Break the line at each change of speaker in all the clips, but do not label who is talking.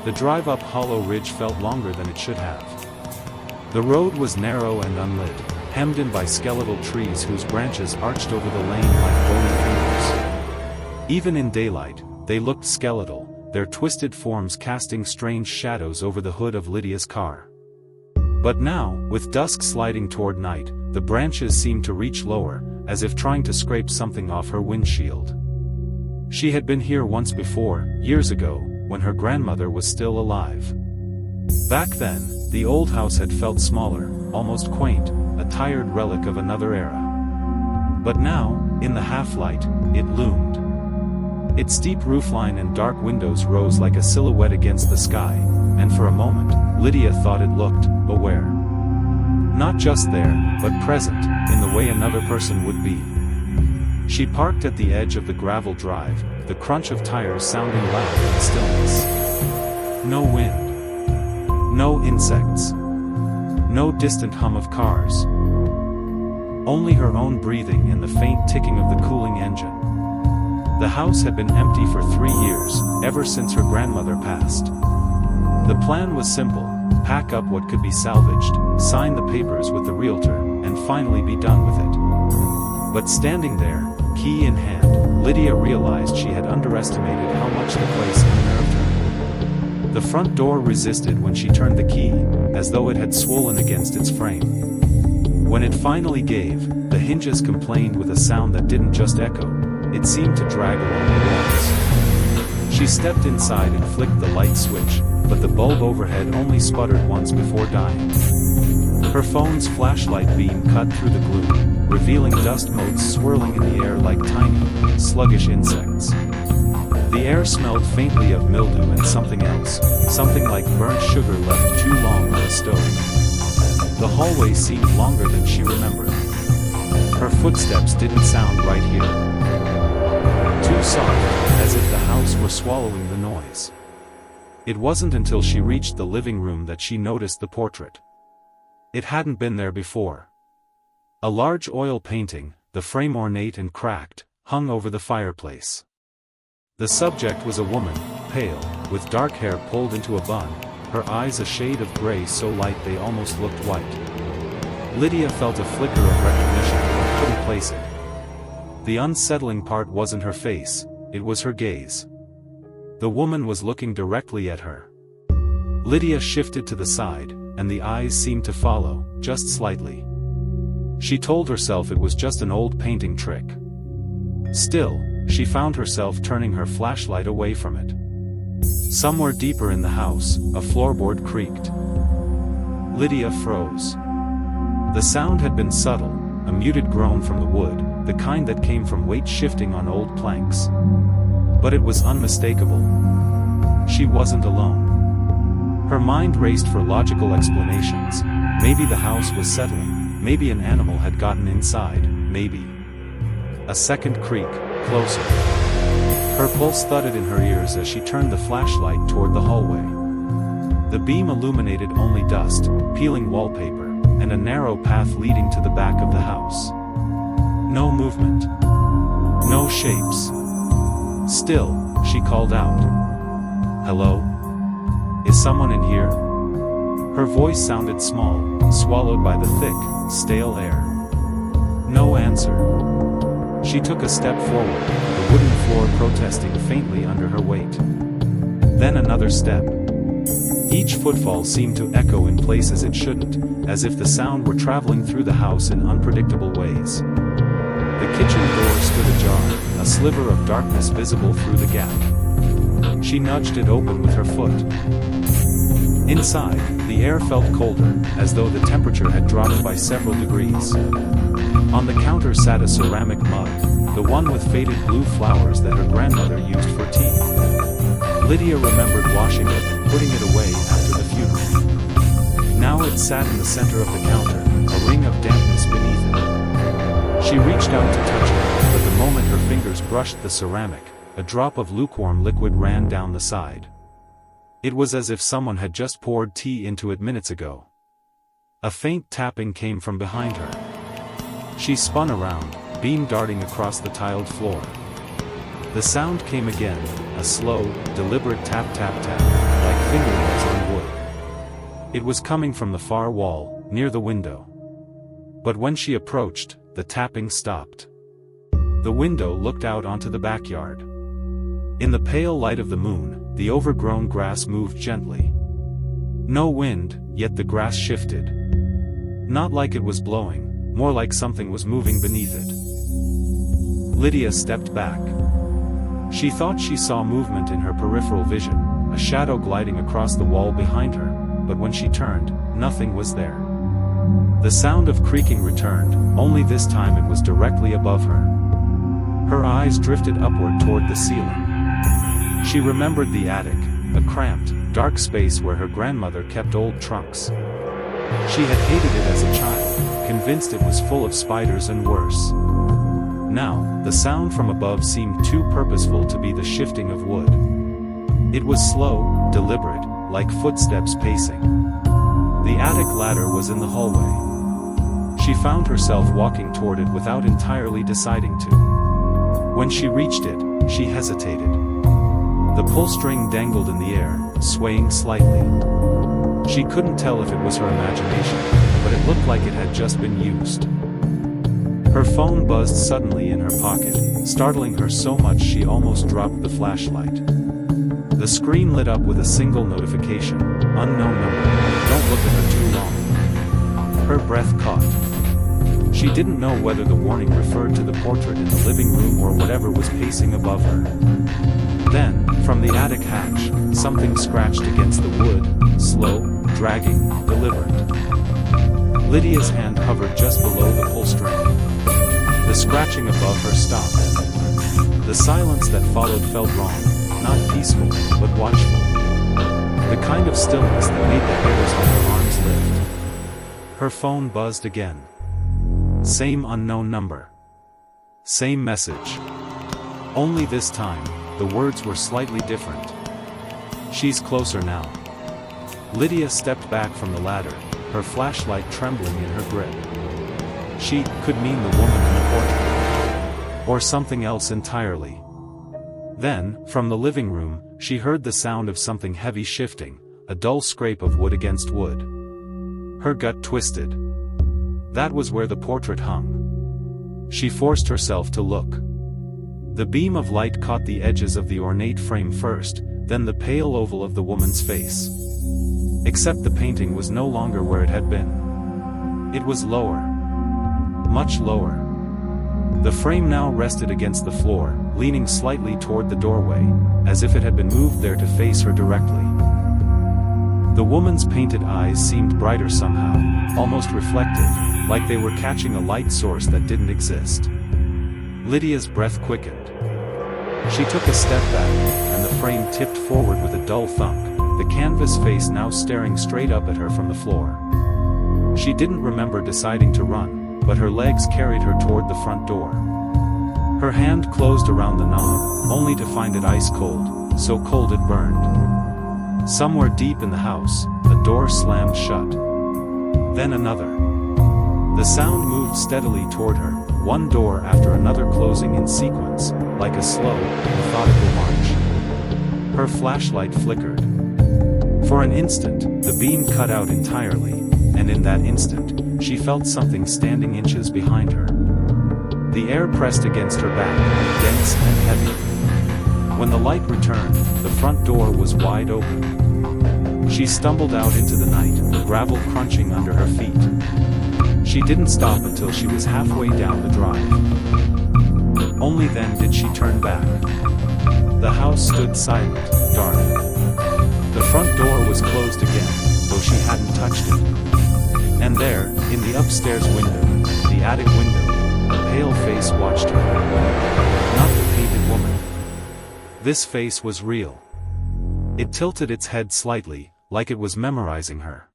The drive up Hollow Ridge felt longer than it should have. The road was narrow and unlit, hemmed in by skeletal trees whose branches arched over the lane like bony fingers. Even in daylight, they looked skeletal, their twisted forms casting strange shadows over the hood of Lydia's car. But now, with dusk sliding toward night, the branches seemed to reach lower, as if trying to scrape something off her windshield. She had been here once before, years ago, when her grandmother was still alive. Back then, the old house had felt smaller, almost quaint, a tired relic of another era. But now, in the half-light, it loomed. Its steep roofline and dark windows rose like a silhouette against the sky, and for a moment, Lydia thought it looked aware. Not just there, but present, in the way another person would be. She parked at the edge of the gravel drive, the crunch of tires sounding loud in the stillness. No wind. No insects. No distant hum of cars. Only her own breathing and the faint ticking of the cooling engine. The house had been empty for 3 years, ever since her grandmother passed. The plan was simple: pack up what could be salvaged, sign the papers with the realtor, and finally be done with it. But standing there, key in hand, Lydia realized she had underestimated how much the place unnerved her. The front door resisted when she turned the key, as though it had swollen against its frame. When it finally gave, the hinges complained with a sound that didn't just echo, it seemed to drag along the walls. She stepped inside and flicked the light switch, but the bulb overhead only sputtered once before dying. Her phone's flashlight beam cut through the gloom, revealing dust motes swirling in the air like tiny, sluggish insects. The air smelled faintly of mildew and something else, something like burnt sugar left too long on the stove. The hallway seemed longer than she remembered. Her footsteps didn't sound right here. Too soft, as if the house were swallowing the noise. It wasn't until she reached the living room that she noticed the portrait. It hadn't been there before. A large oil painting, the frame ornate and cracked, hung over the fireplace. The subject was a woman, pale, with dark hair pulled into a bun, her eyes a shade of gray so light they almost looked white. Lydia felt a flicker of recognition but couldn't place it. The unsettling part wasn't her face, it was her gaze. The woman was looking directly at her. Lydia shifted to the side, and the eyes seemed to follow, just slightly. She told herself it was just an old painting trick. Still, she found herself turning her flashlight away from it. Somewhere deeper in the house, a floorboard creaked. Lydia froze. The sound had been subtle, a muted groan from the wood, the kind that came from weight shifting on old planks. But it was unmistakable. She wasn't alone. Her mind raced for logical explanations. Maybe the house was settling, maybe an animal had gotten inside, maybe. A second creak, closer. Her pulse thudded in her ears as she turned the flashlight toward the hallway. The beam illuminated only dust, peeling wallpaper, and a narrow path leading to the back of the house. No movement. No shapes. Still, she called out. "Hello? Is someone in here?" Her voice sounded small, swallowed by the thick, stale air. No answer. She took a step forward, the wooden floor protesting faintly under her weight. Then another step. Each footfall seemed to echo in places it shouldn't, as if the sound were traveling through the house in unpredictable ways. The kitchen door stood ajar, a sliver of darkness visible through the gap. She nudged it open with her foot. Inside, the air felt colder, as though the temperature had dropped by several degrees. On the counter sat a ceramic mug, the one with faded blue flowers that her grandmother used for tea. Lydia remembered washing it and putting it away after the funeral. Now it sat in the center of the counter, a ring of dampness beneath it. She reached out to touch it, but the moment her fingers brushed the ceramic, a drop of lukewarm liquid ran down the side. It was as if someone had just poured tea into it minutes ago. A faint tapping came from behind her. She spun around, beam darting across the tiled floor. The sound came again, a slow, deliberate tap-tap-tap, like It was coming from the far wall, near the window. But when she approached, the tapping stopped. The window looked out onto the backyard. In the pale light of the moon, the overgrown grass moved gently. No wind, yet the grass shifted. Not like it was blowing, more like something was moving beneath it. Lydia stepped back. She thought she saw movement in her peripheral vision, a shadow gliding across the wall behind her, but when she turned, nothing was there. The sound of creaking returned, only this time it was directly above her. Her eyes drifted upward toward the ceiling. She remembered the attic, a cramped, dark space where her grandmother kept old trunks. She had hated it as a child, convinced it was full of spiders and worse. Now, the sound from above seemed too purposeful to be the shifting of wood. It was slow, deliberate, like footsteps pacing. The attic ladder was in the hallway. She found herself walking toward it without entirely deciding to. When she reached it, she hesitated. The pull string dangled in the air, swaying slightly. She couldn't tell if it was her imagination, but it looked like it had just been used. Her phone buzzed suddenly in her pocket, startling her so much she almost dropped the flashlight. The screen lit up with a single notification, unknown number, don't look at her too long. Her breath caught. She didn't know whether the warning referred to the portrait in the living room or whatever was pacing above her. Then, from the attic hatch, something scratched against the wood, slow, dragging, deliberate. Lydia's hand hovered just below the pull string. The scratching above her stopped. The silence that followed felt wrong, not peaceful, but watchful. The kind of stillness that made the hairs on her arms lift. Her phone buzzed again. Same unknown number. Same message. Only this time, the words were slightly different. She's closer now. Lydia stepped back from the ladder, her flashlight trembling in her grip. She could mean the woman in the portrait. Or something else entirely. Then, from the living room, she heard the sound of something heavy shifting, a dull scrape of wood against wood. Her gut twisted. That was where the portrait hung. She forced herself to look. The beam of light caught the edges of the ornate frame first, then the pale oval of the woman's face. Except the painting was no longer where it had been. It was lower. Much lower. The frame now rested against the floor, leaning slightly toward the doorway, as if it had been moved there to face her directly. The woman's painted eyes seemed brighter somehow, almost reflective, like they were catching a light source that didn't exist. Lydia's breath quickened. She took a step back, and the frame tipped forward with a dull thump, the canvas face now staring straight up at her from the floor. She didn't remember deciding to run, but her legs carried her toward the front door. Her hand closed around the knob, only to find it ice cold, so cold it burned. Somewhere deep in the house, a door slammed shut. Then another. The sound moved steadily toward her, one door after another closing in sequence, like a slow, methodical march. Her flashlight flickered. For an instant, the beam cut out entirely, and in that instant, she felt something standing inches behind her. The air pressed against her back, dense and heavy. When the light returned, the front door was wide open. She stumbled out into the night, gravel crunching under her feet. She didn't stop until she was halfway down the drive. Only then did she turn back. The house stood silent, dark. The front door was closed again, though she hadn't touched it. And there, in the upstairs window, the attic window, a pale face watched her. Not the painted woman. This face was real. It tilted its head slightly, like it was memorizing her.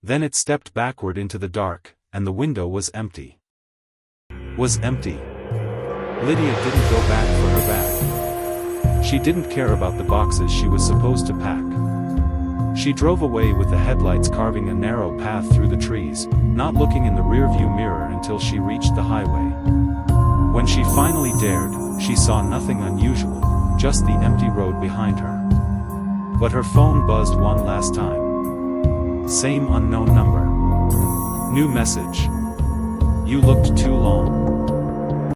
Then it stepped backward into the dark, and the window was empty. Was empty. Lydia didn't go back for her bag. She didn't care about the boxes she was supposed to pack. She drove away with the headlights carving a narrow path through the trees, not looking in the rearview mirror until she reached the highway. When she finally dared, she saw nothing unusual, just the empty road behind her. But her phone buzzed one last time. Same unknown number. New message. You looked too long.